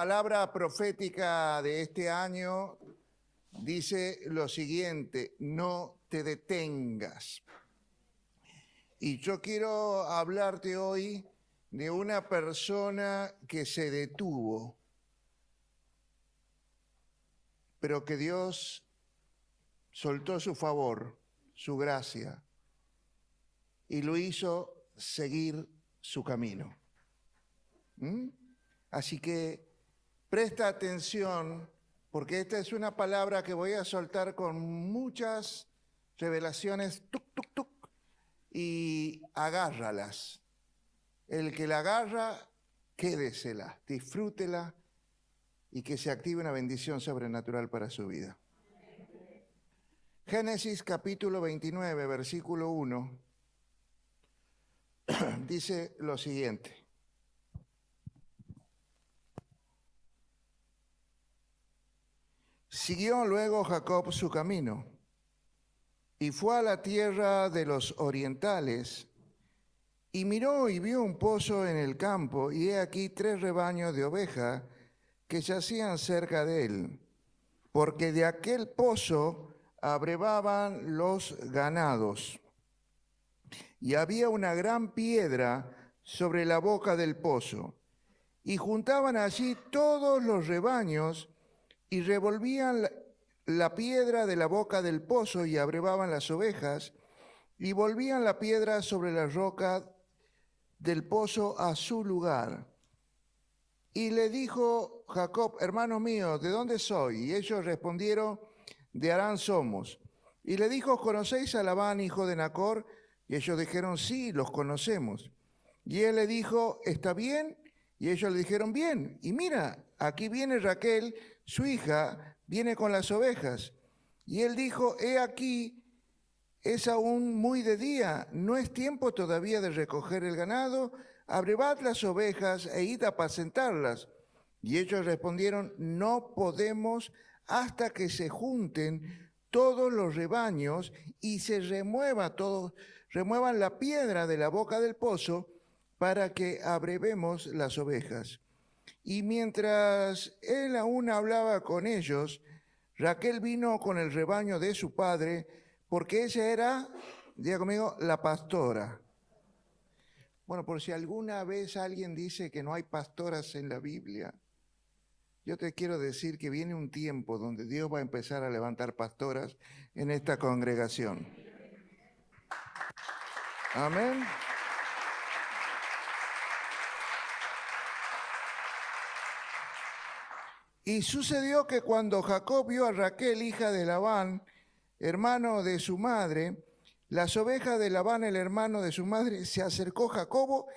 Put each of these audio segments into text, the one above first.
palabra profética de este año dice lo siguiente: no te detengas. Y yo quiero hablarte hoy de una persona que se detuvo, pero que Dios soltó su favor, su gracia, y lo hizo seguir su camino. Así que presta atención, porque esta es una palabra que voy a soltar con muchas revelaciones, tuc, tuc, tuc, y agárralas. El que la agarra, quédesela, disfrútela y que se active una bendición sobrenatural para su vida. Génesis capítulo 29, versículo 1, dice lo siguiente. Siguió luego Jacob su camino y fue a la tierra de los orientales y miró y vio un pozo en el campo, y he aquí 3 rebaños de ovejas que yacían cerca de él, porque de aquel pozo abrevaban los ganados. Y había una gran piedra sobre la boca del pozo, y juntaban allí todos los rebaños, y revolvían la piedra de la boca del pozo, y abrevaban las ovejas, y volvían la piedra sobre la roca del pozo a su lugar. Y le dijo Jacob: hermanos míos, ¿de dónde soy? Y ellos respondieron: de Harán somos. Y le dijo: ¿conocéis a Labán, hijo de Nacor? Y ellos dijeron: sí, los conocemos. Y él le dijo: ¿está bien? Y ellos le dijeron: bien. Y mira, aquí viene Raquel, su hija, viene con las ovejas. Y él dijo: he aquí, es aún muy de día, no es tiempo todavía de recoger el ganado, abrevad las ovejas e id a apacentarlas. Y ellos respondieron: no podemos hasta que se junten todos los rebaños y se remuevan la piedra de la boca del pozo para que abrevemos las ovejas. Y mientras él aún hablaba con ellos, Raquel vino con el rebaño de su padre, porque ella era, diga conmigo, la pastora. Bueno, por si alguna vez alguien dice que no hay pastoras en la Biblia, yo te quiero decir que viene un tiempo donde Dios va a empezar a levantar pastoras en esta congregación. Amén. Y sucedió que cuando Jacob vio a Raquel, hija de Labán, hermano de su madre, las ovejas de Labán, el hermano de su madre, se acercó Jacobo,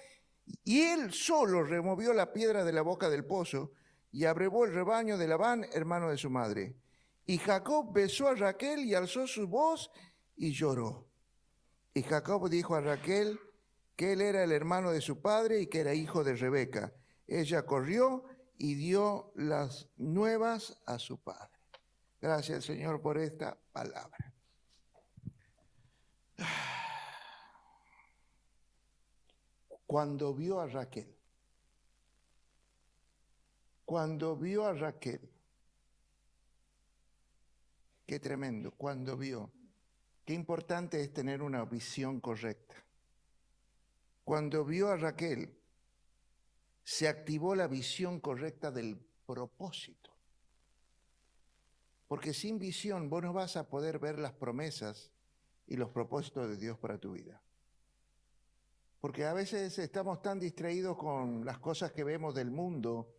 y él solo removió la piedra de la boca del pozo y abrevó el rebaño de Labán, hermano de su madre. Y Jacob besó a Raquel y alzó su voz y lloró. Y Jacob dijo a Raquel que él era el hermano de su padre y que era hijo de Rebeca. Ella corrió y dio las nuevas a su padre. Gracias, Señor, por esta palabra. Cuando vio a Raquel, qué tremendo, cuando vio, qué importante es tener una visión correcta. Cuando vio a Raquel, se activó la visión correcta del propósito. Porque sin visión vos no vas a poder ver las promesas y los propósitos de Dios para tu vida. Porque a veces estamos tan distraídos con las cosas que vemos del mundo,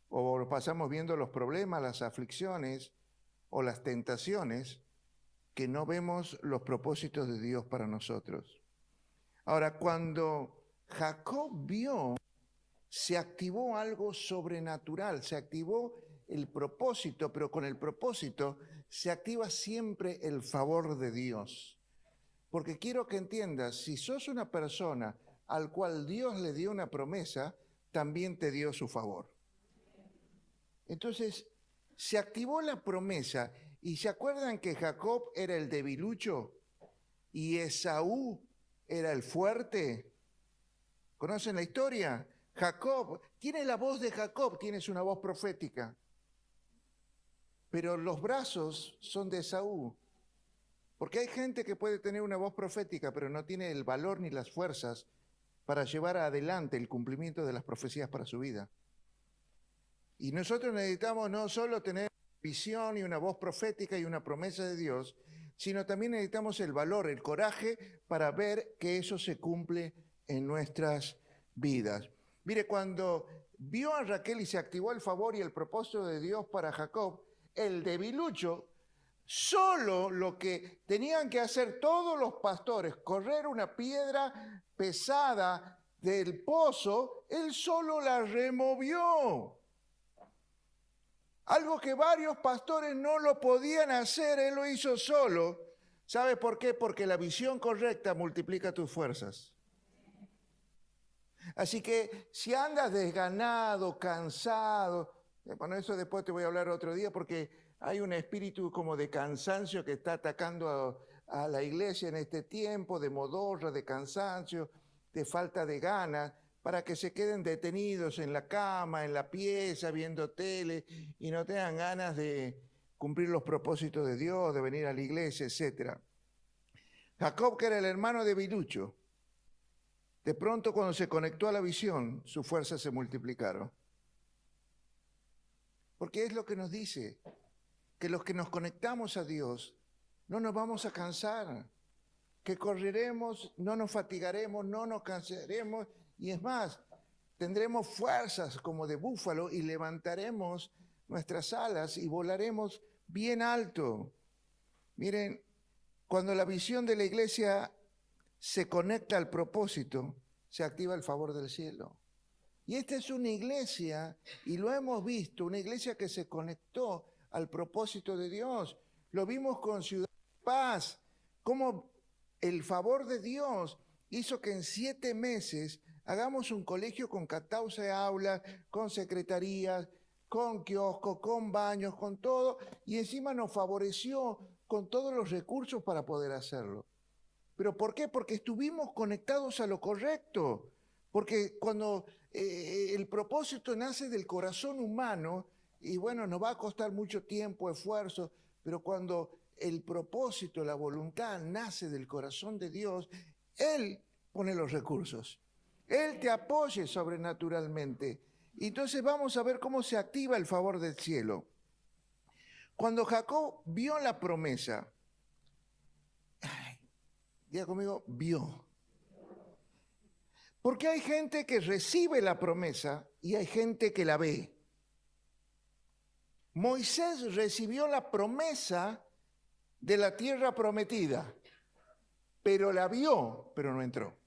o pasamos viendo los problemas, las aflicciones o las tentaciones, que no vemos los propósitos de Dios para nosotros. Ahora, cuando Jacob vio, se activó algo sobrenatural, se activó el propósito, pero con el propósito se activa siempre el favor de Dios. Porque quiero que entiendas, si sos una persona al cual Dios le dio una promesa, también te dio su favor. Entonces, se activó la promesa, y ¿se acuerdan que Jacob era el debilucho y Esaú era el fuerte? ¿Conocen la historia? Jacob, tienes la voz de Jacob, tienes una voz profética, pero los brazos son de Esaú. Porque hay gente que puede tener una voz profética, pero no tiene el valor ni las fuerzas para llevar adelante el cumplimiento de las profecías para su vida. Y nosotros necesitamos no solo tener visión y una voz profética y una promesa de Dios, sino también necesitamos el valor, el coraje para ver que eso se cumple en nuestras vidas. Mire, cuando vio a Raquel y se activó el favor y el propósito de Dios para Jacob, el debilucho, solo lo que tenían que hacer todos los pastores, correr una piedra pesada del pozo, él solo la removió. Algo que varios pastores no lo podían hacer, él lo hizo solo. ¿Sabe por qué? Porque la visión correcta multiplica tus fuerzas. Así que si andas desganado, cansado, bueno, eso después te voy a hablar otro día porque hay un espíritu como de cansancio que está atacando a la iglesia en este tiempo, de modorra, de cansancio, de falta de ganas, para que se queden detenidos en la cama, en la pieza, viendo tele y no tengan ganas de cumplir los propósitos de Dios, de venir a la iglesia, etc. Jacob, que era el hermano de Bilucho, de pronto cuando se conectó a la visión, sus fuerzas se multiplicaron. Porque es lo que nos dice, que los que nos conectamos a Dios no nos vamos a cansar, que correremos, no nos fatigaremos, no nos cansaremos, y es más, tendremos fuerzas como de búfalo y levantaremos nuestras alas y volaremos bien alto. Miren, cuando la visión de la iglesia se conecta al propósito, se activa el favor del cielo. Y esta es una iglesia, y lo hemos visto, una iglesia que se conectó al propósito de Dios. Lo vimos con Ciudad de Paz, cómo el favor de Dios hizo que en 7 meses hagamos un colegio con 14 aulas, con secretarías, con kioscos, con baños, con todo, y encima nos favoreció con todos los recursos para poder hacerlo. ¿Pero por qué? Porque estuvimos conectados a lo correcto. Porque cuando el propósito nace del corazón humano, y bueno, nos va a costar mucho tiempo, esfuerzo, pero cuando el propósito, la voluntad nace del corazón de Dios, Él pone los recursos. Él te apoye sobrenaturalmente. Y entonces vamos a ver cómo se activa el favor del cielo. Cuando Jacob vio la promesa, diga conmigo, vio. Porque hay gente que recibe la promesa y hay gente que la ve. Moisés recibió la promesa de la tierra prometida, pero la vio, pero no entró.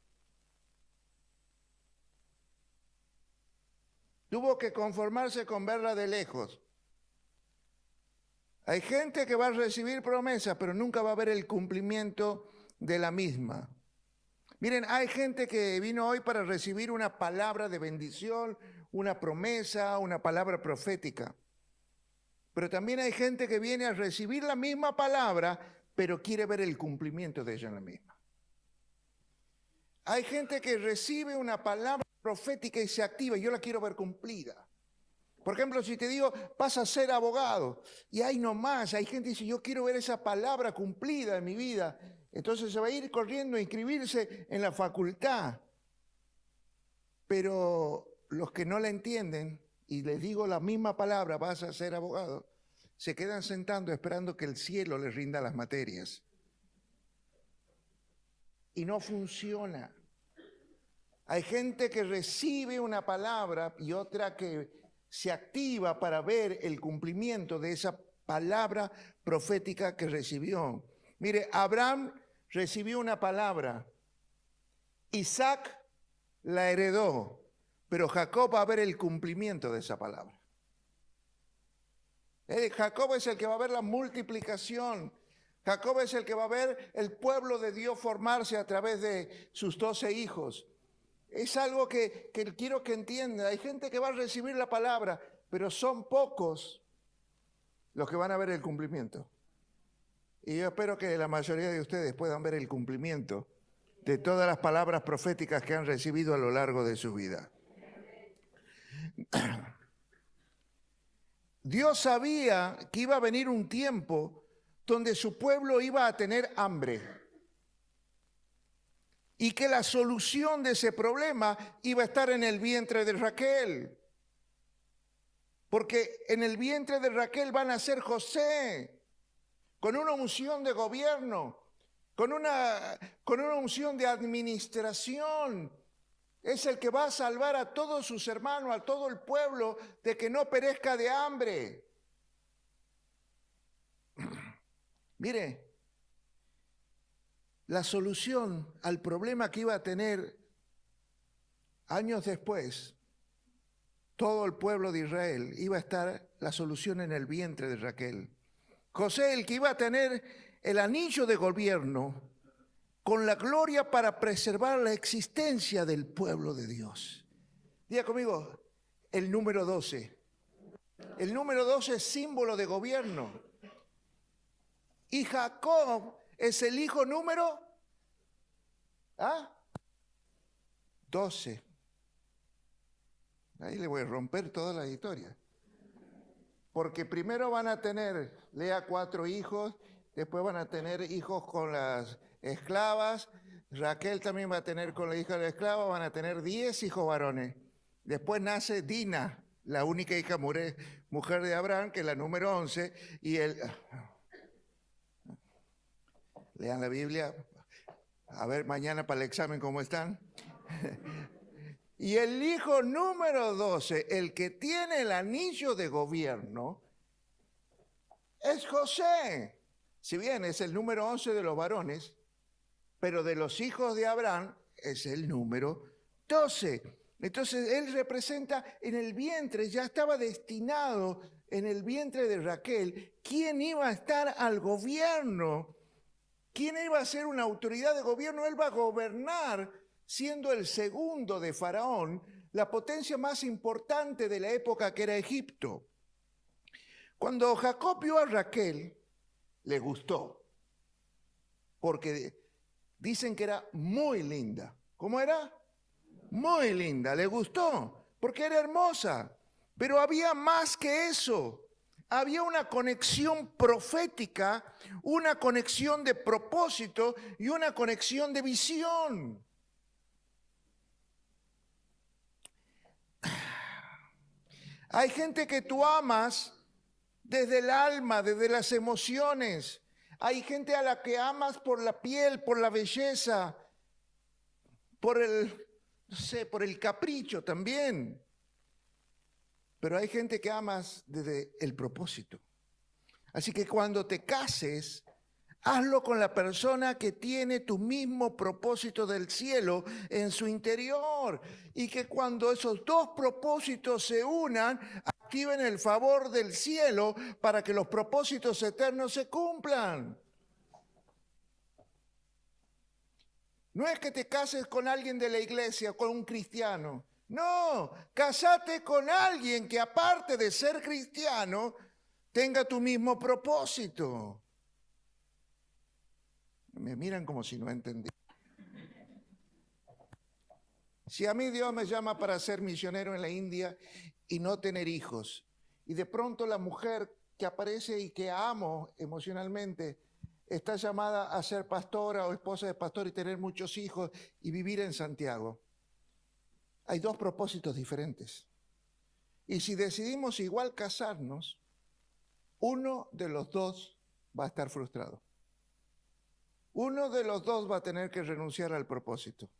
Tuvo que conformarse con verla de lejos. Hay gente que va a recibir promesa, pero nunca va a ver el cumplimiento de la misma. Miren, hay gente que vino hoy para recibir una palabra de bendición, una promesa, una palabra profética. Pero también hay gente que viene a recibir la misma palabra, pero quiere ver el cumplimiento de ella en la misma. Hay gente que recibe una palabra profética y se activa, y yo la quiero ver cumplida. Por ejemplo, si te digo, vas a ser abogado, y ahí nomás, hay gente que dice, yo quiero ver esa palabra cumplida en mi vida. Entonces se va a ir corriendo a inscribirse en la facultad. Pero los que no la entienden, y les digo la misma palabra, vas a ser abogado, se quedan sentando esperando que el cielo les rinda las materias. Y no funciona. Hay gente que recibe una palabra y otra que se activa para ver el cumplimiento de esa palabra profética que recibió. Mire, Abraham recibió una palabra, Isaac la heredó, pero Jacob va a ver el cumplimiento de esa palabra. Jacob es el que va a ver la multiplicación. Jacob es el que va a ver el pueblo de Dios formarse a través de sus 12 hijos. Es algo que quiero que entienda. Hay gente que va a recibir la palabra, pero son pocos los que van a ver el cumplimiento. Y yo espero que la mayoría de ustedes puedan ver el cumplimiento de todas las palabras proféticas que han recibido a lo largo de su vida. Dios sabía que iba a venir un tiempo donde su pueblo iba a tener hambre y que la solución de ese problema iba a estar en el vientre de Raquel. Porque en el vientre de Raquel van a nacer José, con una unción de gobierno, con una unción de administración. Es el que va a salvar a todos sus hermanos, a todo el pueblo, de que no perezca de hambre. Mire, la solución al problema que iba a tener años después todo el pueblo de Israel, iba a estar la solución en el vientre de Raquel. José, el que iba a tener el anillo de gobierno con la gloria para preservar la existencia del pueblo de Dios. Diga conmigo, el número 12. El número 12 es símbolo de gobierno. Y Jacob es el hijo número 12. Ahí le voy a romper toda la historia. Porque primero van a tener, Lea, 4 hijos, después van a tener hijos con las esclavas, Raquel también va a tener con la hija de la esclava, van a tener 10 hijos varones. Después nace Dina, la única hija mujer de Abraham, que es la número 11, y lean la Biblia, a ver mañana para el examen cómo están. Y el hijo número 12, el que tiene el anillo de gobierno, es José. Si bien es el número 11 de los varones, pero de los hijos de Abraham es el número 12. Entonces él representa en el vientre, ya estaba destinado en el vientre de Raquel, quién iba a estar al gobierno, quién iba a ser una autoridad de gobierno. Él va a gobernar siendo el segundo de Faraón, la potencia más importante de la época que era Egipto. Cuando Jacob vio a Raquel, le gustó, porque dicen que era muy linda. ¿Cómo era? Muy linda, le gustó, porque era hermosa. Pero había más que eso. Había una conexión profética, una conexión de propósito y una conexión de visión. Hay gente que tú amas desde el alma, desde las emociones. Hay gente a la que amas por la piel, por la belleza, por el capricho también. Pero hay gente que amas desde el propósito. Así que cuando te cases, hazlo con la persona que tiene tu mismo propósito del cielo en su interior. Y que cuando esos dos propósitos se unan, activen el favor del cielo para que los propósitos eternos se cumplan. No es que te cases con alguien de la iglesia, con un cristiano. No, casate con alguien que aparte de ser cristiano, tenga tu mismo propósito. Me miran como si no entendí. Si a mí Dios me llama para ser misionero en la India y no tener hijos, y de pronto la mujer que aparece y que amo emocionalmente está llamada a ser pastora o esposa de pastor y tener muchos hijos y vivir en Santiago, hay dos propósitos diferentes. Y si decidimos igual casarnos, uno de los dos va a estar frustrado. Uno de los dos va a tener que renunciar al propósito,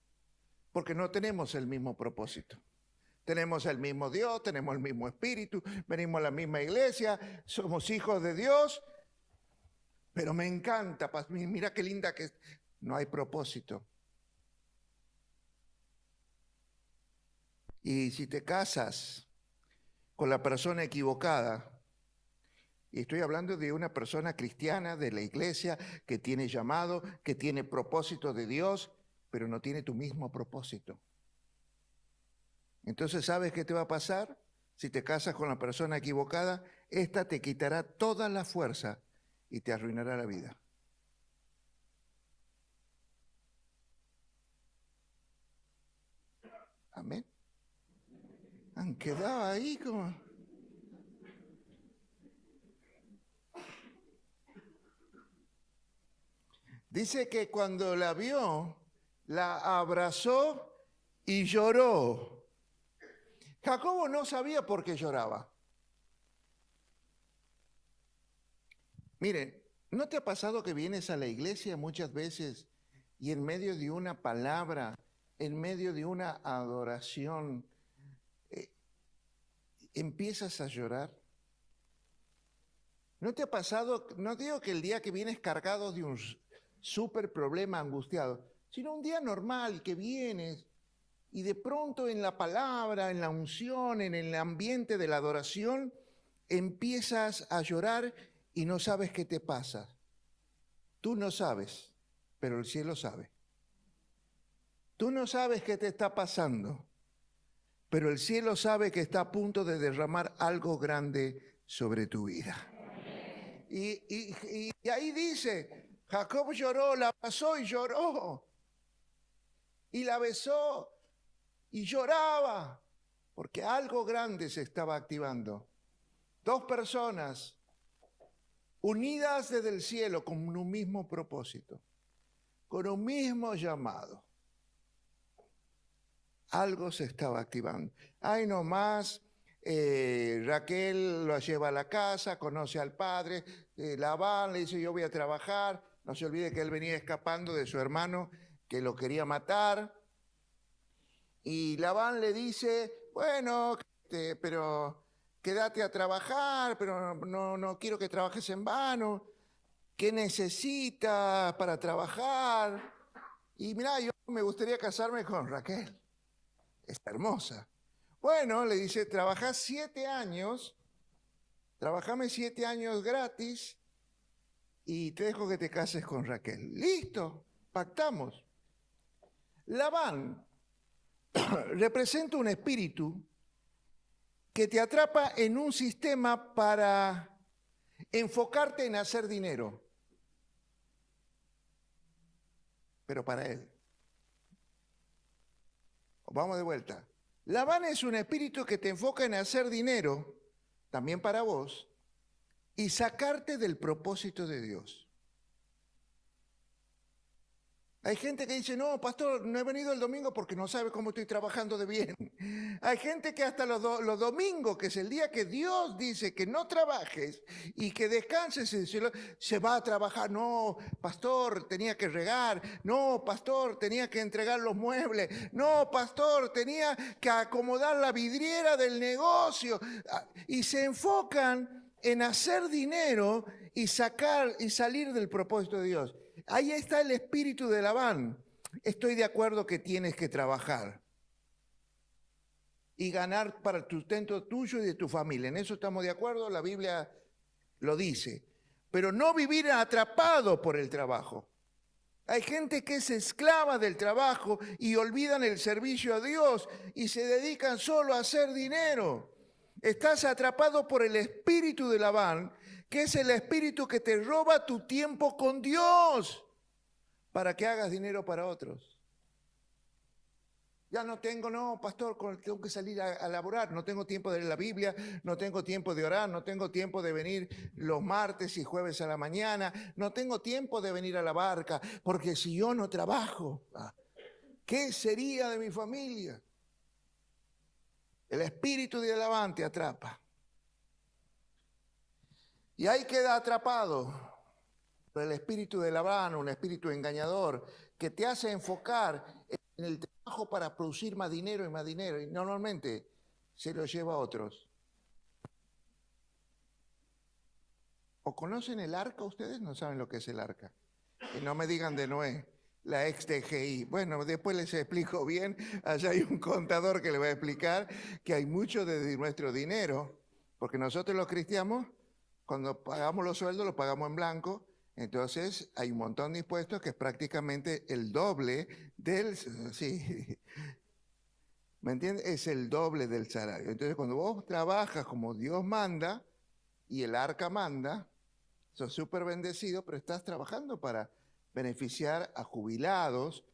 porque no tenemos el mismo propósito. Tenemos el mismo Dios, tenemos el mismo espíritu, venimos a la misma iglesia, somos hijos de Dios, pero me encanta, mira qué linda que es. No hay propósito. Y si te casas con la persona equivocada, y estoy hablando de una persona cristiana de la iglesia que tiene llamado, que tiene propósito de Dios, pero no tiene tu mismo propósito. Entonces, ¿sabes qué te va a pasar? Si te casas con la persona equivocada, esta te quitará toda la fuerza y te arruinará la vida. Amén. Han quedado ahí como... Dice que cuando la vio, la abrazó y lloró. Jacobo no sabía por qué lloraba. Miren, ¿no te ha pasado que vienes a la iglesia muchas veces y en medio de una palabra, en medio de una adoración, empiezas a llorar? ¿No te ha pasado? No digo que el día que vienes cargado de un súper problema angustiado, sino un día normal que vienes y de pronto en la palabra, en la unción, en el ambiente de la adoración, empiezas a llorar y no sabes qué te pasa. Tú no sabes, pero el cielo sabe. Tú no sabes qué te está pasando, pero el cielo sabe que está a punto de derramar algo grande sobre tu vida. Y ahí dice, Jacob lloró, la abrazó y lloró. Y la besó y lloraba, porque algo grande se estaba activando. Dos personas unidas desde el cielo con un mismo propósito, con un mismo llamado. Algo se estaba activando. Ahí nomás, Raquel lo lleva a la casa, conoce al padre, Labán le dice, yo voy a trabajar. No se olvide que él venía escapando de su hermano que lo quería matar. Y Labán le dice, bueno, pero quédate a trabajar, pero no quiero que trabajes en vano. ¿Qué necesitas para trabajar? Y mira, yo me gustaría casarme con Raquel. Está hermosa. Bueno, le dice, trabajás 7 años, trabajame 7 años gratis y te dejo que te cases con Raquel. Listo, pactamos. Labán representa un espíritu que te atrapa en un sistema para enfocarte en hacer dinero, pero para él. Vamos de vuelta. Labán es un espíritu que te enfoca en hacer dinero, también para vos, y sacarte del propósito de Dios. Hay gente que dice, no, pastor, no he venido el domingo porque no sabe cómo estoy trabajando de bien. Hay gente que hasta los domingos, que es el día que Dios dice que no trabajes y que descanses, se va a trabajar. No, pastor, tenía que regar. No, pastor, tenía que entregar los muebles. No, pastor, tenía que acomodar la vidriera del negocio. Y se enfocan en hacer dinero y salir del propósito de Dios. Ahí está el espíritu de Labán. Estoy de acuerdo que tienes que trabajar y ganar para el sustento tuyo y de tu familia. En eso estamos de acuerdo, la Biblia lo dice. Pero no vivir atrapado por el trabajo. Hay gente que es esclava del trabajo y olvidan el servicio a Dios y se dedican solo a hacer dinero. Estás atrapado por el espíritu de Labán, que es el espíritu que te roba tu tiempo con Dios para que hagas dinero para otros. Ya no tengo, no, pastor, tengo que salir a laborar, no tengo tiempo de leer la Biblia, no tengo tiempo de orar, no tengo tiempo de venir los martes y jueves a la mañana, no tengo tiempo de venir a la barca, porque si yo no trabajo, ¿qué sería de mi familia? El espíritu de Labán te atrapa. Y ahí queda atrapado por el espíritu de Labán, un espíritu engañador, que te hace enfocar en el trabajo para producir más dinero, y normalmente se lo lleva a otros. ¿O conocen el arca ustedes? No saben lo que es el arca. Y no me digan de Noé, la ex DGI. Bueno, después les explico bien. Allá hay un contador que le va a explicar que hay mucho de nuestro dinero, porque nosotros los cristianos, cuando pagamos los sueldos, los pagamos en blanco. Entonces hay un montón de impuestos que es prácticamente el doble del... Sí, ¿me entiendes? Es el doble del salario. Entonces cuando vos trabajas como Dios manda y el arca manda, sos súper bendecido, pero estás trabajando para beneficiar a jubilados,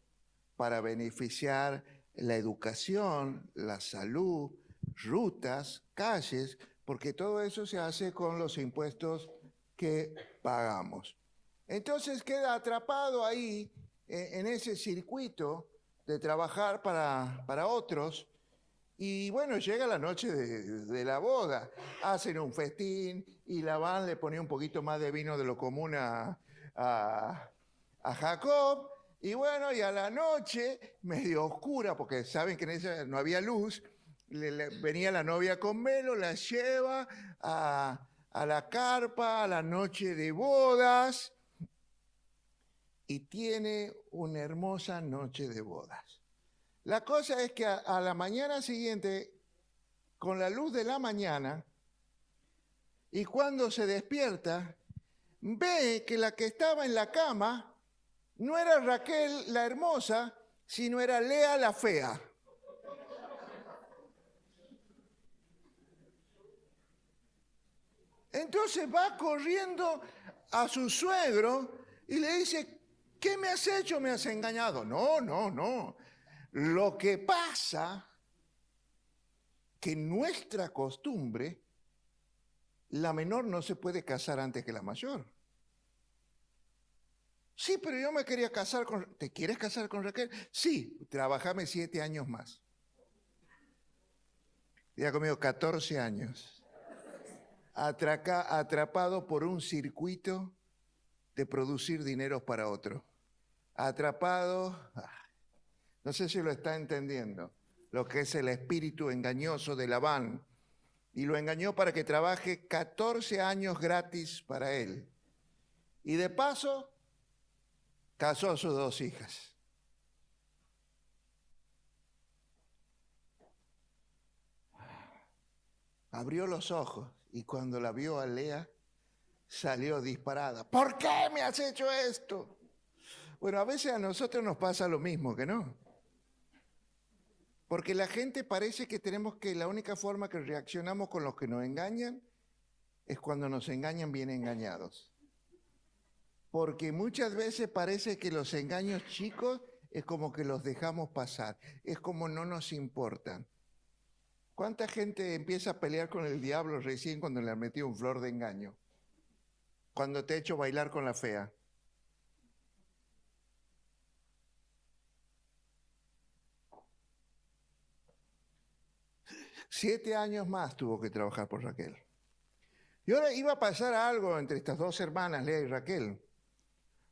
para beneficiar la educación, la salud, rutas, calles, porque todo eso se hace con los impuestos que pagamos. Entonces queda atrapado ahí, en ese circuito de trabajar para otros. Y bueno, llega la noche de la boda, hacen un festín y Labán le ponía un poquito más de vino de lo común a Jacob. Y bueno, y a la noche, medio oscura, porque saben que en esa no había luz, venía la novia con velo, la lleva a la carpa, a la noche de bodas, y tiene una hermosa noche de bodas. La cosa es que a la mañana siguiente, con la luz de la mañana, y cuando se despierta, ve que la que estaba en la cama no era Raquel la hermosa, sino era Lea la fea. Entonces va corriendo a su suegro y le dice, ¿qué me has hecho? ¿Me has engañado? No, no, no. Lo que pasa que nuestra costumbre, la menor no se puede casar antes que la mayor. Sí, pero yo me quería casar con... ¿Te quieres casar con Raquel? Sí, trabajame 7 años más. Ya conmigo 14 años. Atrapado por un circuito de producir dineros para otro. Atrapado, no sé si lo está entendiendo, lo que es el espíritu engañoso de Labán. Y lo engañó para que trabaje 14 años gratis para él. Y de paso, casó a sus 2 hijas. Abrió los ojos y cuando la vio a Lea, salió disparada. ¿Por qué me has hecho esto? Bueno, a veces a nosotros nos pasa lo mismo, ¿que no? Porque la gente parece que tenemos que, la única forma que reaccionamos con los que nos engañan es cuando nos engañan bien engañados. Porque muchas veces parece que los engaños chicos es como que los dejamos pasar, es como no nos importan. ¿Cuánta gente empieza a pelear con el diablo recién cuando le ha metido un flor de engaño? Cuando te ha hecho bailar con la fea. Siete años más tuvo que trabajar por Raquel. Y ahora iba a pasar algo entre estas 2 hermanas, Lea y Raquel.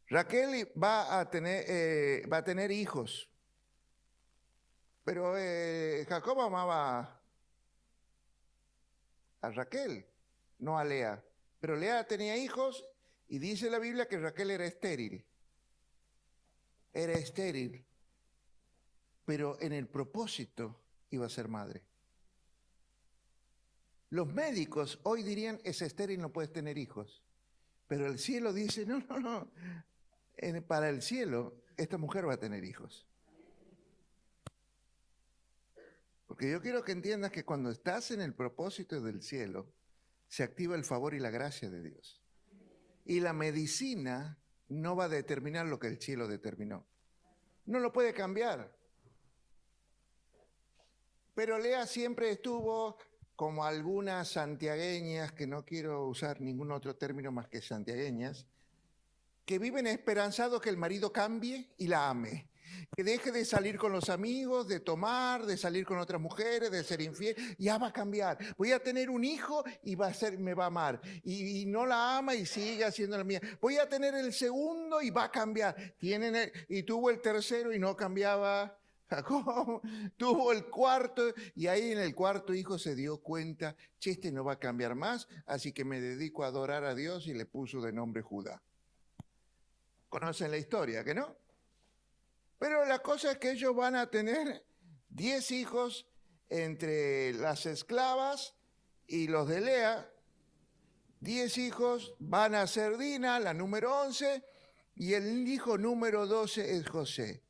Raquel va a tener hijos. Pero Jacob amaba a Raquel, no a Lea. Pero Lea tenía hijos y dice la Biblia que Raquel era estéril. Era estéril. Pero en el propósito iba a ser madre. Los médicos hoy dirían, es estéril, no puedes tener hijos. Pero el cielo dice, no, no, no. Para el cielo, esta mujer va a tener hijos. Porque yo quiero que entiendas que cuando estás en el propósito del cielo, se activa el favor y la gracia de Dios. Y la medicina no va a determinar lo que el cielo determinó. No lo puede cambiar. Pero Lea siempre estuvo como algunas santiagueñas, que no quiero usar ningún otro término más que santiagueñas, que viven esperanzados que el marido cambie y la ame. Que deje de salir con los amigos, de tomar, de salir con otras mujeres, de ser infiel. Ya va a cambiar. Voy a tener un hijo y me va a amar. Y no la ama y sigue haciendo la mía. Voy a tener el segundo y va a cambiar. Y tuvo el tercero y no cambiaba. Jacob tuvo el cuarto y ahí en el cuarto hijo se dio cuenta, che, este no va a cambiar más, así que me dedico a adorar a Dios y le puso de nombre Judá. Conocen la historia, ¿que no? Pero la cosa es que ellos van a tener 10 hijos entre las esclavas y los de Lea. 10 hijos, van a ser Dina, la número 11, y el hijo número 12 es José.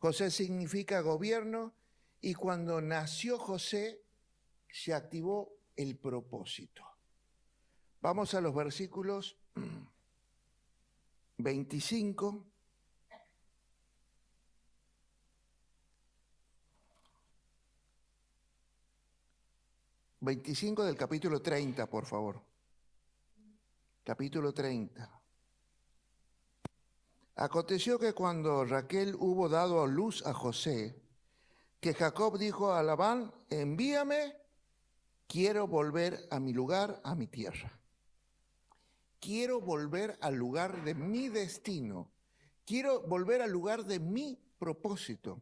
José significa gobierno, y cuando nació José se activó el propósito. Vamos a los versículos 25. 25 del capítulo 30, por favor. Capítulo 30. Aconteció que cuando Raquel hubo dado a luz a José, que Jacob dijo a Labán, envíame, quiero volver a mi lugar, a mi tierra. Quiero volver al lugar de mi destino. Quiero volver al lugar de mi propósito.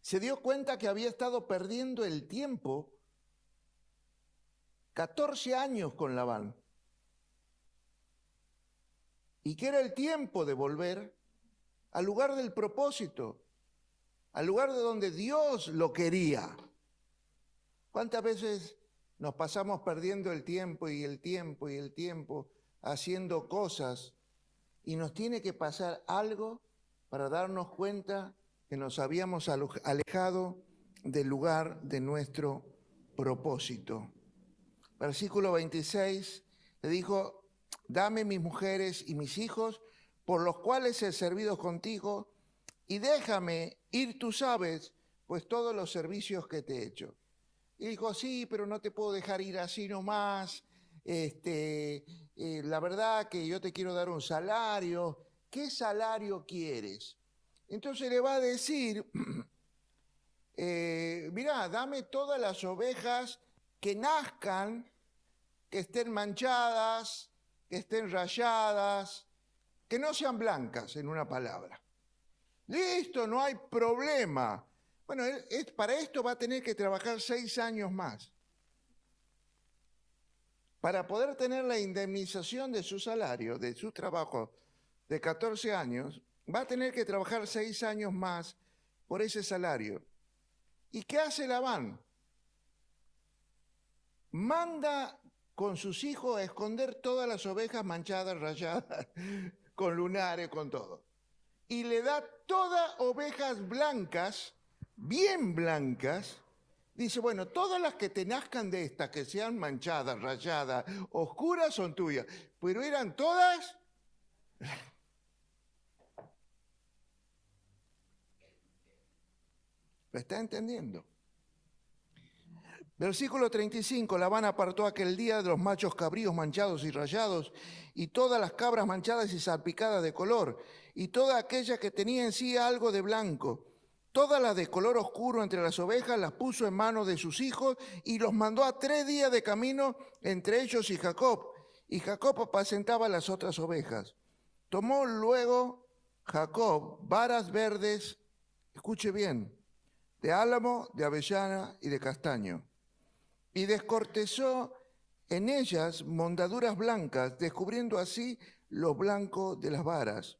Se dio cuenta que había estado perdiendo el tiempo 14 años con Labán. Y que era el tiempo de volver al lugar del propósito, al lugar de donde Dios lo quería. ¿Cuántas veces nos pasamos perdiendo el tiempo y el tiempo y el tiempo haciendo cosas y nos tiene que pasar algo para darnos cuenta que nos habíamos alejado del lugar de nuestro propósito? Versículo 26, le dijo, dame mis mujeres y mis hijos, por los cuales he servido contigo, y déjame ir, tú sabes, pues todos los servicios que te he hecho. Y dijo, sí, pero no te puedo dejar ir así nomás, la verdad que yo te quiero dar un salario. ¿Qué salario quieres? Entonces le va a decir, mirá, dame todas las ovejas que nazcan, que estén manchadas, que estén rayadas, que no sean blancas, en una palabra. Listo, no hay problema. Bueno, para esto va a tener que trabajar 6 años más. Para poder tener la indemnización de su salario, de su trabajo de 14 años, va a tener que trabajar 6 años más por ese salario. ¿Y qué hace Labán? Manda con sus hijos a esconder todas las ovejas manchadas, rayadas, con lunares, con todo. Y le da todas ovejas blancas, bien blancas. Dice, bueno, todas las que te nazcan de estas, que sean manchadas, rayadas, oscuras, son tuyas. Pero eran todas... ¿Lo está entendiendo? Versículo 35, Labán apartó aquel día de los machos cabríos manchados y rayados, y todas las cabras manchadas y salpicadas de color, y toda aquella que tenía en sí algo de blanco. Todas las de color oscuro entre las ovejas las puso en manos de sus hijos, y los mandó a 3 días de camino entre ellos y Jacob. Y Jacob apacentaba las otras ovejas. Tomó luego Jacob varas verdes, escuche bien, de álamo, de avellana y de castaño, y descortezó en ellas mondaduras blancas, descubriendo así lo blanco de las varas.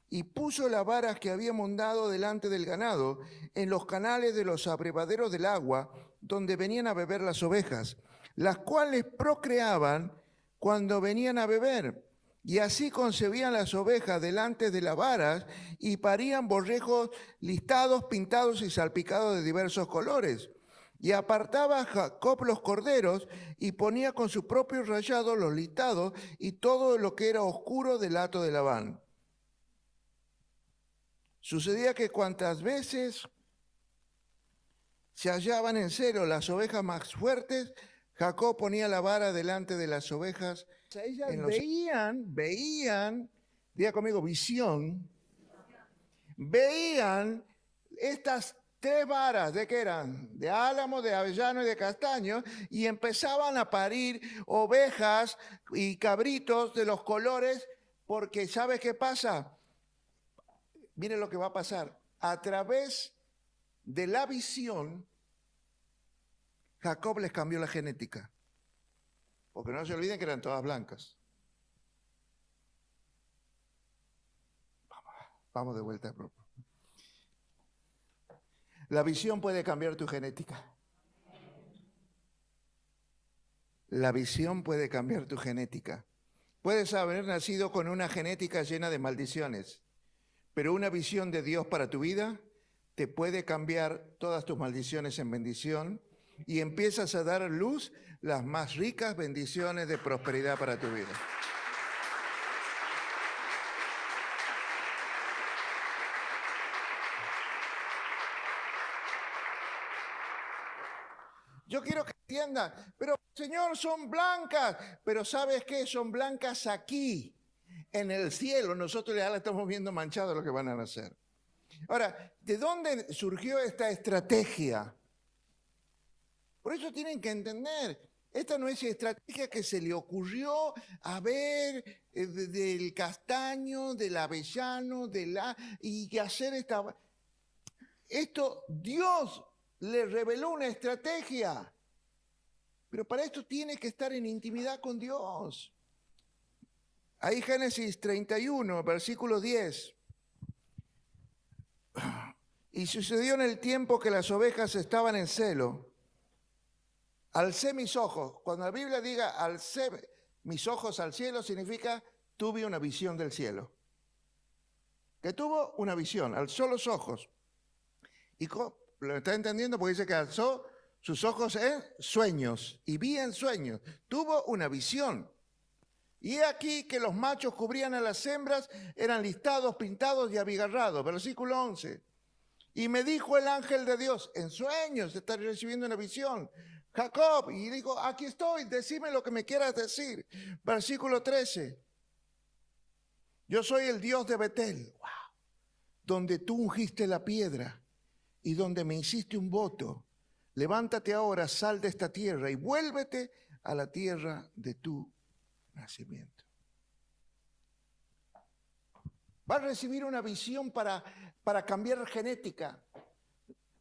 Y puso las varas que había mondado delante del ganado en los canales de los abrevaderos del agua, donde venían a beber las ovejas, las cuales procreaban cuando venían a beber. Y así concebían las ovejas delante de las varas y parían borrejos listados, pintados y salpicados de diversos colores. Y apartaba Jacob los corderos y ponía con su propio rayado los listados y todo lo que era oscuro del hato de Labán. Sucedía que cuantas veces se hallaban en celo las ovejas más fuertes, Jacob ponía la vara delante de las ovejas. Ellas veían, diga conmigo, visión, veían estas 3 varas, ¿de qué eran? De álamo, de avellano y de castaño, y empezaban a parir ovejas y cabritos de los colores, porque ¿sabes qué pasa? Miren lo que va a pasar. A través de la visión, Jacob les cambió la genética. Porque no se olviden que eran todas blancas. Vamos de vuelta. La visión puede cambiar tu genética. La visión puede cambiar tu genética. Puedes haber nacido con una genética llena de maldiciones, pero una visión de Dios para tu vida te puede cambiar todas tus maldiciones en bendición y empiezas a dar a luz las más ricas bendiciones de prosperidad para tu vida. Yo quiero que entiendan, pero Señor, son blancas, pero ¿sabes qué? Son blancas aquí, en el cielo. Nosotros ya la estamos viendo manchado lo que van a nacer. Ahora, ¿de dónde surgió esta estrategia? Por eso tienen que entender, esta no es estrategia que se le ocurrió a ver del castaño, del avellano, y hacer esta... Esto Dios le reveló una estrategia, pero para esto tiene que estar en intimidad con Dios. Ahí Génesis 31, versículo 10. Y sucedió en el tiempo que las ovejas estaban en celo, alcé mis ojos. Cuando la Biblia diga alcé mis ojos al cielo, significa tuve una visión del cielo. Que tuvo una visión, alzó los ojos. Y lo está entendiendo porque dice que alzó sus ojos en sueños y vi en sueños. Tuvo una visión. Y he aquí que los machos cubrían a las hembras, eran listados, pintados y abigarrados. Versículo 11. Y me dijo el ángel de Dios, en sueños, está recibiendo una visión, Jacob, y dijo, aquí estoy, decime lo que me quieras decir. Versículo 13. Yo soy el Dios de Betel, wow, donde tú ungiste la piedra y donde me hiciste un voto. Levántate ahora, sal de esta tierra y vuélvete a la tierra de tu nacimiento. Va a recibir una visión para cambiar genética.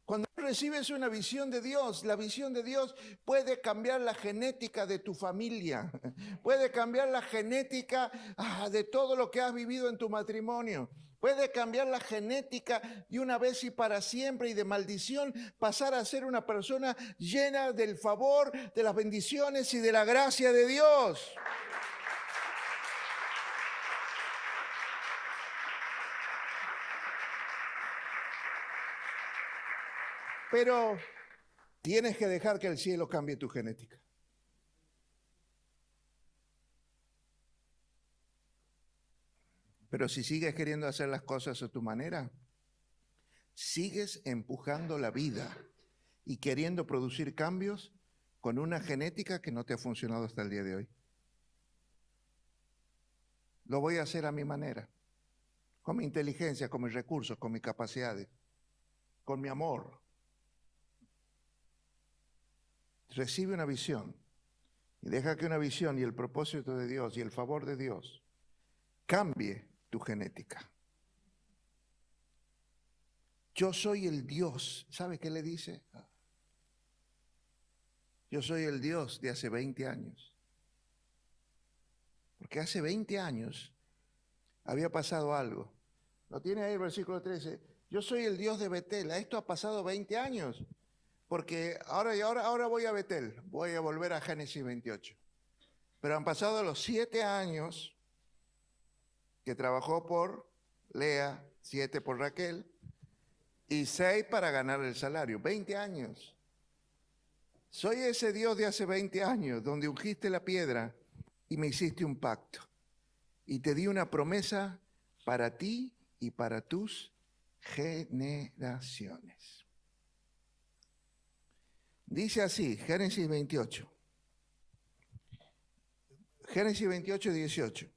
Cuando recibes una visión de Dios, la visión de Dios puede cambiar la genética de tu familia, puede cambiar la genética de todo lo que has vivido en tu matrimonio, puede cambiar la genética de una vez y para siempre y de maldición pasar a ser una persona llena del favor, de las bendiciones y de la gracia de Dios. Pero tienes que dejar que el cielo cambie tu genética. Pero si sigues queriendo hacer las cosas a tu manera, sigues empujando la vida y queriendo producir cambios con una genética que no te ha funcionado hasta el día de hoy. Lo voy a hacer a mi manera, con mi inteligencia, con mis recursos, con mis capacidades, con mi amor. Recibe una visión y deja que una visión y el propósito de Dios y el favor de Dios cambie tu genética. Yo soy el Dios. ¿Sabe qué le dice? Yo soy el Dios de hace 20 años. Porque hace 20 años había pasado algo. ¿Lo tiene ahí el versículo 13? Yo soy el Dios de Betel. Esto ha pasado 20 años. Porque ahora voy a Betel, voy a volver a Génesis 28. Pero han pasado los 7 años que trabajó por Lea, 7 por Raquel, y 6 para ganar el salario, 20 años. Soy ese Dios de hace 20 años, donde ungiste la piedra y me hiciste un pacto. Y te di una promesa para ti y para tus generaciones. Dice así, Génesis 28. Génesis 28, 18.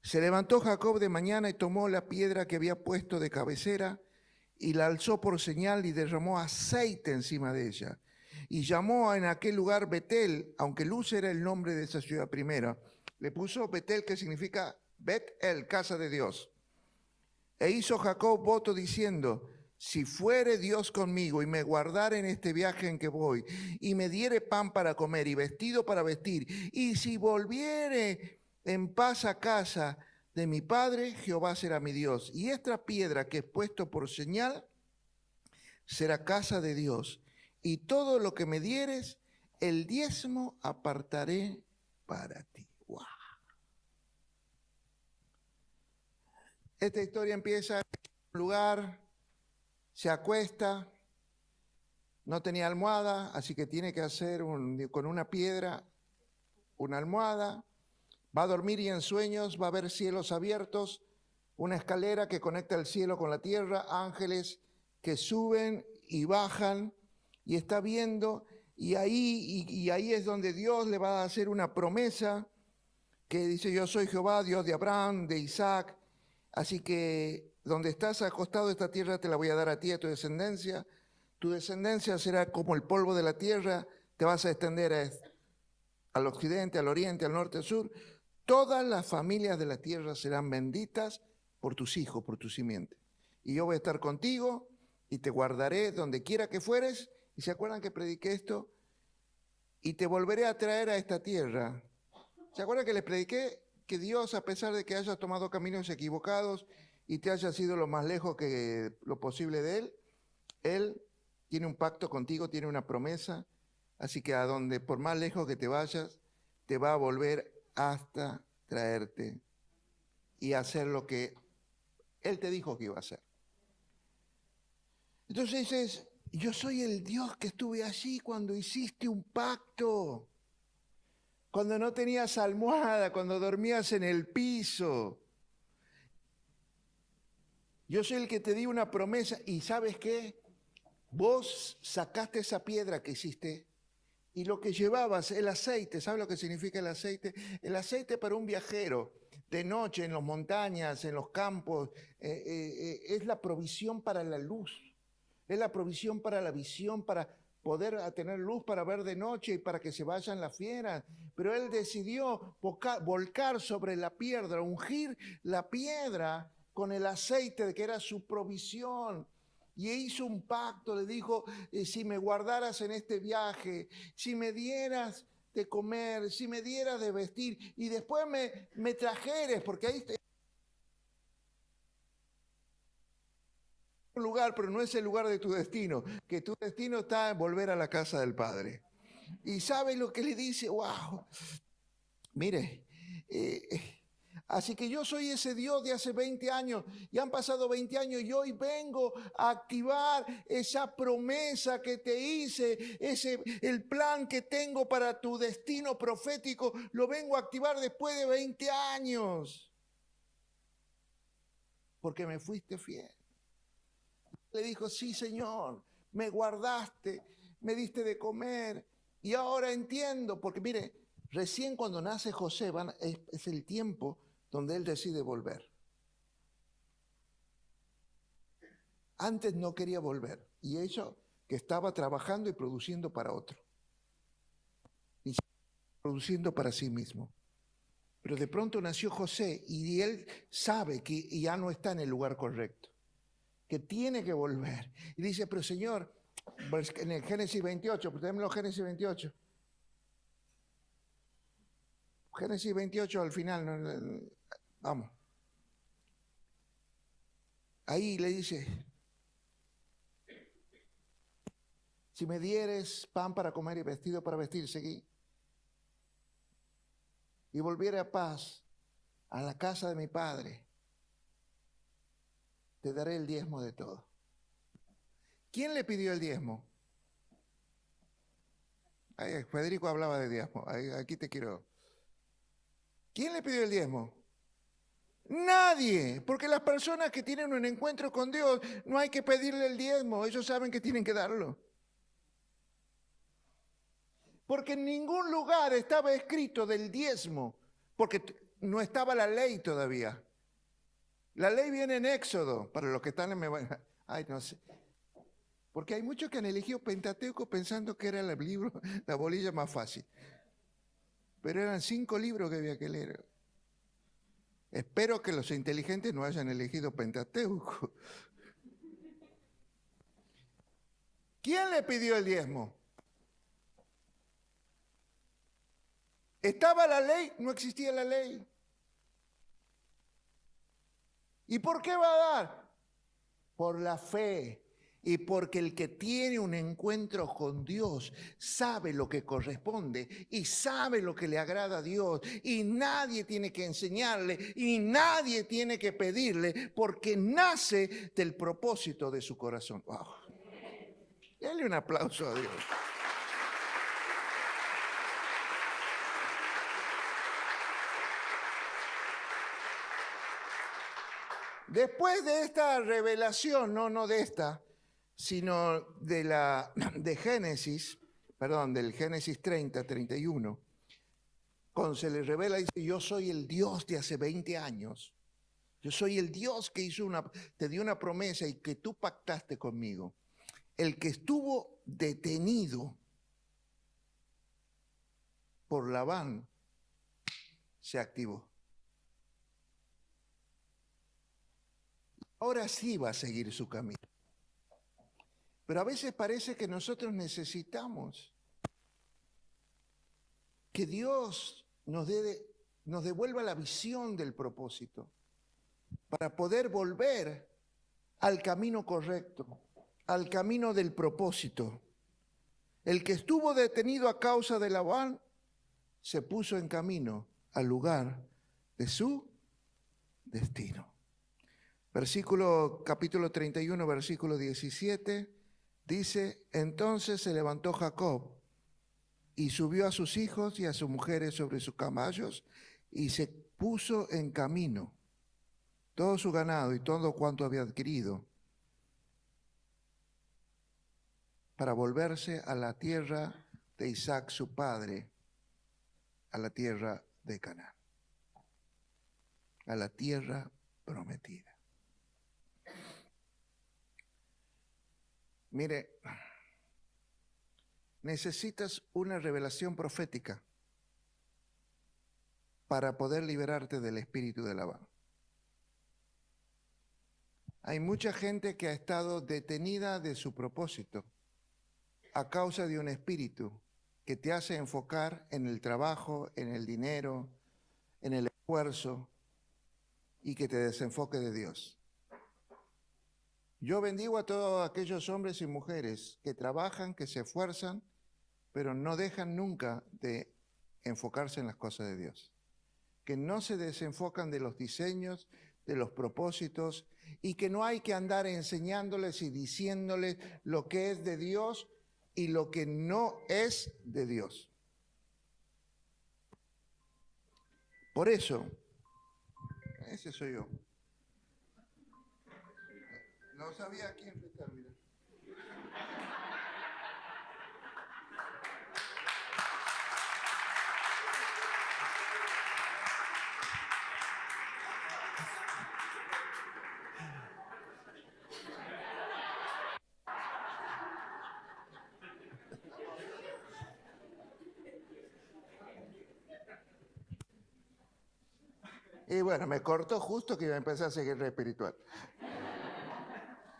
Se levantó Jacob de mañana y tomó la piedra que había puesto de cabecera y la alzó por señal y derramó aceite encima de ella. Y llamó en aquel lugar Betel, aunque Luz era el nombre de esa ciudad primera. Le puso Betel, que significa Bet-el, casa de Dios. E hizo Jacob voto diciendo, si fuere Dios conmigo y me guardare en este viaje en que voy, y me diere pan para comer y vestido para vestir, y si volviere en paz a casa de mi padre, Jehová será mi Dios. Y esta piedra que he puesto por señal será casa de Dios. Y todo lo que me dieres, el diezmo apartaré para ti. ¡Wow! Esta historia empieza en un lugar. Se acuesta, no tenía almohada, así que tiene que hacer con una piedra una almohada. Va a dormir y en sueños va a ver cielos abiertos, una escalera que conecta el cielo con la tierra, ángeles que suben y bajan, y está viendo, y ahí es donde Dios le va a hacer una promesa que dice: yo soy Jehová, Dios de Abraham, de Isaac. Así que donde estás acostado, esta tierra te la voy a dar a ti y a tu descendencia. Tu descendencia será como el polvo de la tierra, te vas a extender al occidente, al oriente, al norte, al sur. Todas las familias de la tierra serán benditas por tus hijos, por tu simiente. Y yo voy a estar contigo y te guardaré donde quiera que fueres. ¿Y se acuerdan que prediqué esto? Y te volveré a traer a esta tierra. ¿Se acuerdan que les prediqué que Dios, a pesar de que hayas tomado caminos equivocados y te hayas ido lo más lejos que lo posible de Él tiene un pacto contigo, tiene una promesa? Así que a donde, por más lejos que te vayas, te va a volver hasta traerte y hacer lo que Él te dijo que iba a hacer. Entonces dices: yo soy el Dios que estuve allí cuando hiciste un pacto, cuando no tenías almohada, cuando dormías en el piso. Yo soy el que te di una promesa y ¿sabes qué? Vos sacaste esa piedra que hiciste y lo que llevabas, el aceite. ¿Sabes lo que significa el aceite? El aceite para un viajero de noche en las montañas, en los campos, es la provisión para la luz. Es la provisión para la visión, para poder tener luz para ver de noche y para que se vayan las fieras. Pero él decidió volcar sobre la piedra, ungir la piedra con el aceite de que era su provisión. Y hizo un pacto, le dijo: si me guardaras en este viaje, si me dieras de comer, si me dieras de vestir, y después me trajeres, porque ahí un lugar, pero no es el lugar de tu destino, que tu destino está en volver a la casa del Padre. Y ¿sabe lo que le dice? ¡Wow! Mire, así que yo soy ese Dios de hace 20 años, y han pasado 20 años y hoy vengo a activar esa promesa que te hice, el plan que tengo para tu destino profético, lo vengo a activar después de 20 años, porque me fuiste fiel. Le dijo: sí, Señor, me guardaste, me diste de comer y ahora entiendo, porque mire, recién cuando nace José es el tiempo donde él decide volver. Antes no quería volver, y eso que estaba trabajando y produciendo para otro, y produciendo para sí mismo. Pero de pronto nació José y él sabe que ya no está en el lugar correcto, que tiene que volver. Y dice: pero Señor, en el Génesis 28, tenemos los Génesis 28. Génesis 28 al final, vamos. Ahí le dice: si me dieres pan para comer y vestido para vestir, seguí. Y volviere a paz a la casa de mi padre, te daré el diezmo de todo. ¿Quién le pidió el diezmo? Ay, Federico hablaba de diezmo. Aquí te quiero. ¿Quién le pidió el diezmo? Nadie, porque las personas que tienen un encuentro con Dios no hay que pedirle el diezmo, ellos saben que tienen que darlo. Porque en ningún lugar estaba escrito del diezmo, porque no estaba la ley todavía. La ley viene en Éxodo, para los que están en... Ay, no sé. Porque hay muchos que han elegido Pentateuco pensando que era el libro, la bolilla más fácil. Pero eran 5 libros que había que leer. Espero que los inteligentes no hayan elegido Pentateuco. ¿Quién le pidió el diezmo? ¿Estaba la ley? No existía la ley. ¿Y por qué va a dar? Por la fe. Y porque el que tiene un encuentro con Dios sabe lo que corresponde y sabe lo que le agrada a Dios, y nadie tiene que enseñarle y nadie tiene que pedirle, porque nace del propósito de su corazón. Wow. Dale un aplauso a Dios. Después de esta revelación, no de esta, sino de Génesis, del Génesis 30, 31, cuando se le revela, dice, yo soy el Dios de hace 20 años. Yo soy el Dios que te dio una promesa y que tú pactaste conmigo. El que estuvo detenido por Labán se activó. Ahora sí va a seguir su camino. Pero a veces parece que nosotros necesitamos que Dios nos devuelva la visión del propósito para poder volver al camino correcto, al camino del propósito. El que estuvo detenido a causa de Labán se puso en camino al lugar de su destino. Capítulo 31, versículo 17, dice, entonces se levantó Jacob y subió a sus hijos y a sus mujeres sobre sus caballos y se puso en camino, todo su ganado y todo cuanto había adquirido, para volverse a la tierra de Isaac su padre, a la tierra de Canaán, a la tierra prometida. Mire, necesitas una revelación profética para poder liberarte del espíritu de Labán. Hay mucha gente que ha estado detenida de su propósito a causa de un espíritu que te hace enfocar en el trabajo, en el dinero, en el esfuerzo y que te desenfoque de Dios. Yo bendigo a todos aquellos hombres y mujeres que trabajan, que se esfuerzan, pero no dejan nunca de enfocarse en las cosas de Dios. Que no se desenfocan de los diseños, de los propósitos, y que no hay que andar enseñándoles y diciéndoles lo que es de Dios y lo que no es de Dios. Por eso, ese soy yo. No sabía a quién prestar, mira. Y bueno, me cortó justo que iba a empezar a seguir espiritual.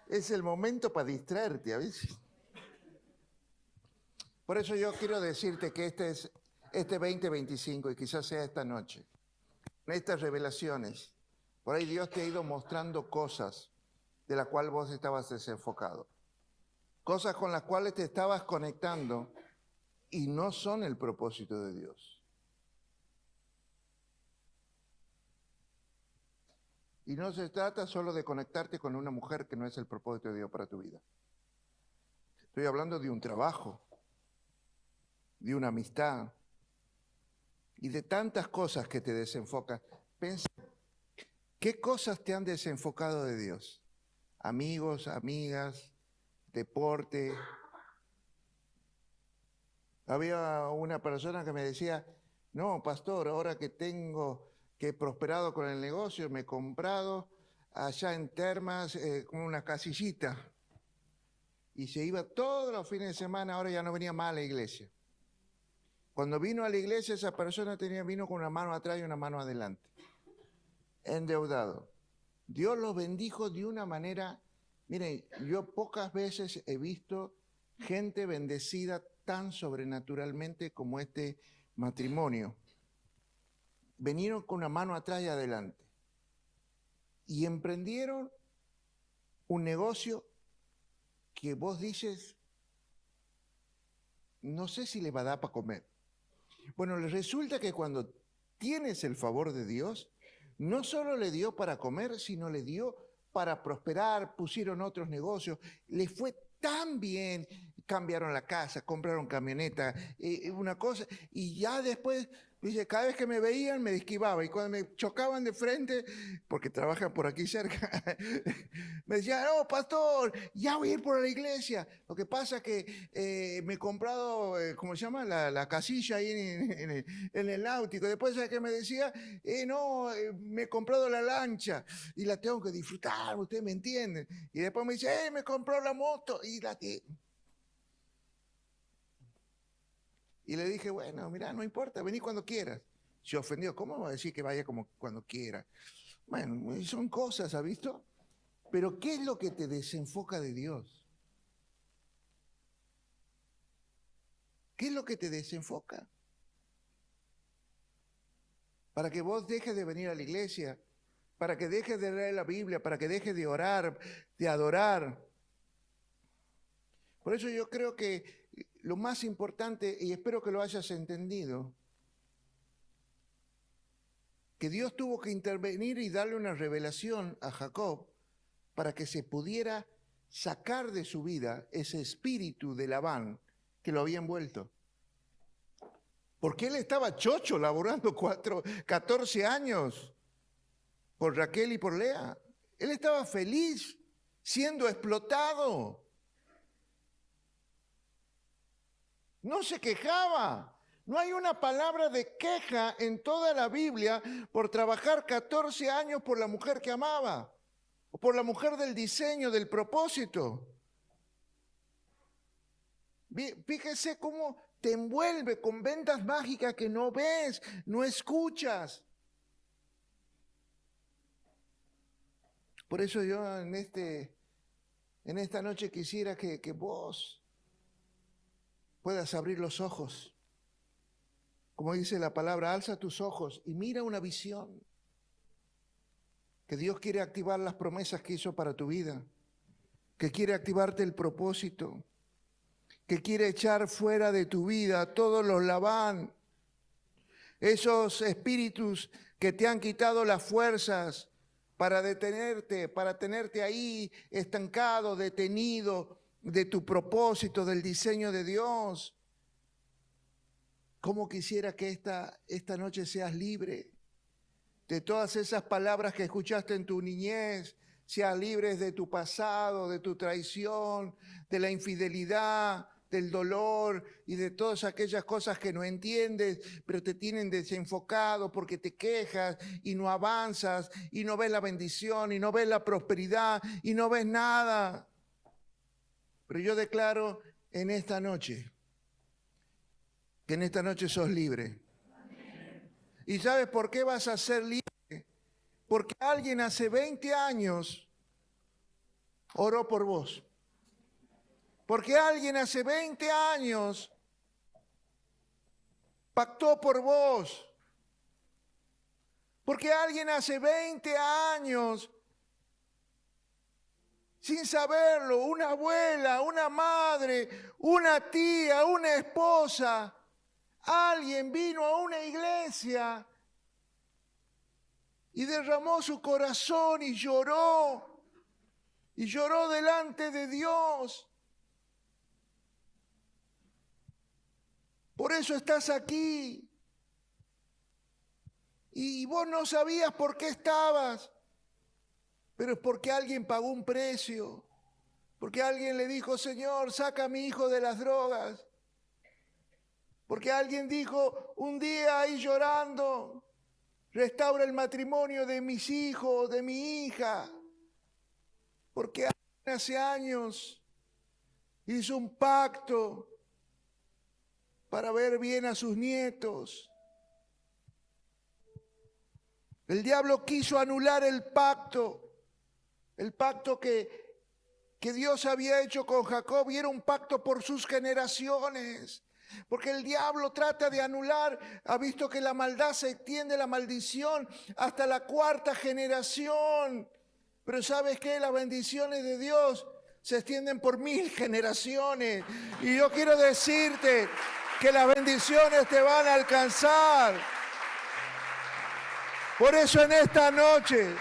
Es el momento para distraerte a veces. Por eso yo quiero decirte que este 2025 y quizás sea esta noche, estas revelaciones, por ahí Dios te ha ido mostrando cosas de las cuales vos estabas desenfocado. Cosas con las cuales te estabas conectando y no son el propósito de Dios. Y no se trata solo de conectarte con una mujer que no es el propósito de Dios para tu vida. Estoy hablando de un trabajo, de una amistad y de tantas cosas que te desenfocan. Pensa, ¿qué cosas te han desenfocado de Dios? Amigos, amigas, deporte. Había una persona que me decía, no, pastor, ahora que he prosperado con el negocio, me he comprado allá en Termas una casillita. Y se iba todos los fines de semana, ahora ya no venía más a la iglesia. Cuando vino a la iglesia, esa persona vino con una mano atrás y una mano adelante. Endeudado. Dios los bendijo de una manera, miren, yo pocas veces he visto gente bendecida tan sobrenaturalmente como este matrimonio. Vinieron con una mano atrás y adelante. Y emprendieron un negocio que vos dices, no sé si le va a dar para comer. Bueno, les resulta que cuando tienes el favor de Dios, no solo le dio para comer, sino le dio para prosperar, pusieron otros negocios, les fue tan bien, cambiaron la casa, compraron camioneta, una cosa, y ya después, dice, cada vez que me veían me esquivaba, y cuando me chocaban de frente, porque trabajan por aquí cerca, Me decía, no, pastor, ya voy a ir por la iglesia. Lo que pasa es que me he comprado, ¿cómo se llama? La casilla ahí en el náutico. Después, ¿sabes qué me decía? Me he comprado la lancha y la tengo que disfrutar, ustedes me entienden. Y después me dice, me compró la moto y Y le dije, bueno, mira, no importa, vení cuando quieras. Se ofendió, ¿cómo va a decir que vaya como cuando quiera? Bueno, son cosas, ¿has visto? Pero ¿qué es lo que te desenfoca de Dios? ¿Qué es lo que te desenfoca? Para que vos dejes de venir a la iglesia, para que dejes de leer la Biblia, para que dejes de orar, de adorar. Por eso yo creo que lo más importante, y espero que lo hayas entendido, que Dios tuvo que intervenir y darle una revelación a Jacob para que se pudiera sacar de su vida ese espíritu de Labán que lo había envuelto. Porque él estaba chocho laborando 14 años por Raquel y por Lea. Él estaba feliz siendo explotado. No se quejaba. No hay una palabra de queja en toda la Biblia por trabajar 14 años por la mujer que amaba o por la mujer del diseño, del propósito. Fíjese cómo te envuelve con vendas mágicas que no ves, no escuchas. Por eso yo en esta noche quisiera que vos puedas abrir los ojos. Como dice la palabra, alza tus ojos y mira una visión. Que Dios quiere activar las promesas que hizo para tu vida. Que quiere activarte el propósito. Que quiere echar fuera de tu vida todos los Labán. Esos espíritus que te han quitado las fuerzas para detenerte, para tenerte ahí estancado, detenido de tu propósito, del diseño de Dios. ¿Cómo quisiera que esta noche seas libre de todas esas palabras que escuchaste en tu niñez? Seas libre de tu pasado, de tu traición, de la infidelidad, del dolor y de todas aquellas cosas que no entiendes, pero te tienen desenfocado porque te quejas y no avanzas y no ves la bendición y no ves la prosperidad y no ves nada. Pero yo declaro en esta noche que en esta noche sos libre. ¿Y sabes por qué vas a ser libre? Porque alguien hace 20 años oró por vos. Porque alguien hace 20 años pactó por vos. Porque alguien hace 20 años, sin saberlo, una abuela, una madre, una tía, una esposa, alguien vino a una iglesia y derramó su corazón y lloró delante de Dios. Por eso estás aquí. Y vos no sabías por qué estabas, pero es porque alguien pagó un precio, porque alguien le dijo, Señor, saca a mi hijo de las drogas. Porque alguien dijo un día ahí llorando, restaura el matrimonio de mis hijos, de mi hija. Porque hace años hizo un pacto para ver bien a sus nietos. El diablo quiso anular el pacto que Dios había hecho con Jacob, y era un pacto por sus generaciones. Porque el diablo trata de anular, ha visto que la maldad se extiende, la maldición, hasta la 4ª generación. Pero ¿sabes qué? Las bendiciones de Dios se extienden por 1000 generaciones. Y yo quiero decirte que las bendiciones te van a alcanzar. Por eso en esta noche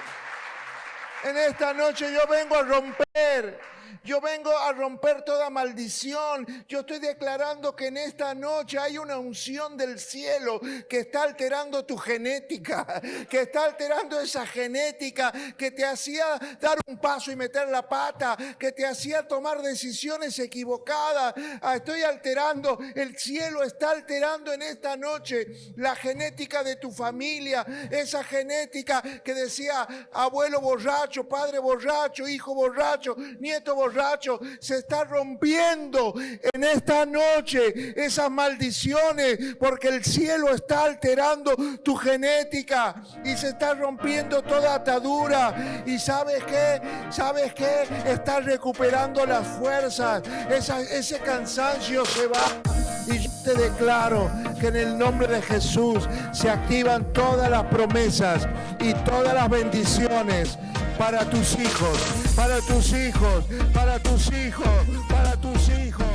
En esta noche yo vengo a romper. Yo vengo a romper toda maldición. Yo estoy declarando que en esta noche hay una unción del cielo que está alterando tu genética, que está alterando esa genética que te hacía dar un paso y meter la pata, que te hacía tomar decisiones equivocadas. Estoy alterando, el cielo está alterando en esta noche la genética de tu familia, esa genética que decía abuelo borracho, padre borracho, hijo borracho, nieto borracho. Se está rompiendo en esta noche esas maldiciones, porque el cielo está alterando tu genética y se está rompiendo toda atadura. Y ¿sabes qué? Estás recuperando las fuerzas. Ese cansancio se va. Y yo te declaro que en el nombre de Jesús se activan todas las promesas y todas las bendiciones para tus hijos, para tus hijos, para tus hijos, para tus hijos.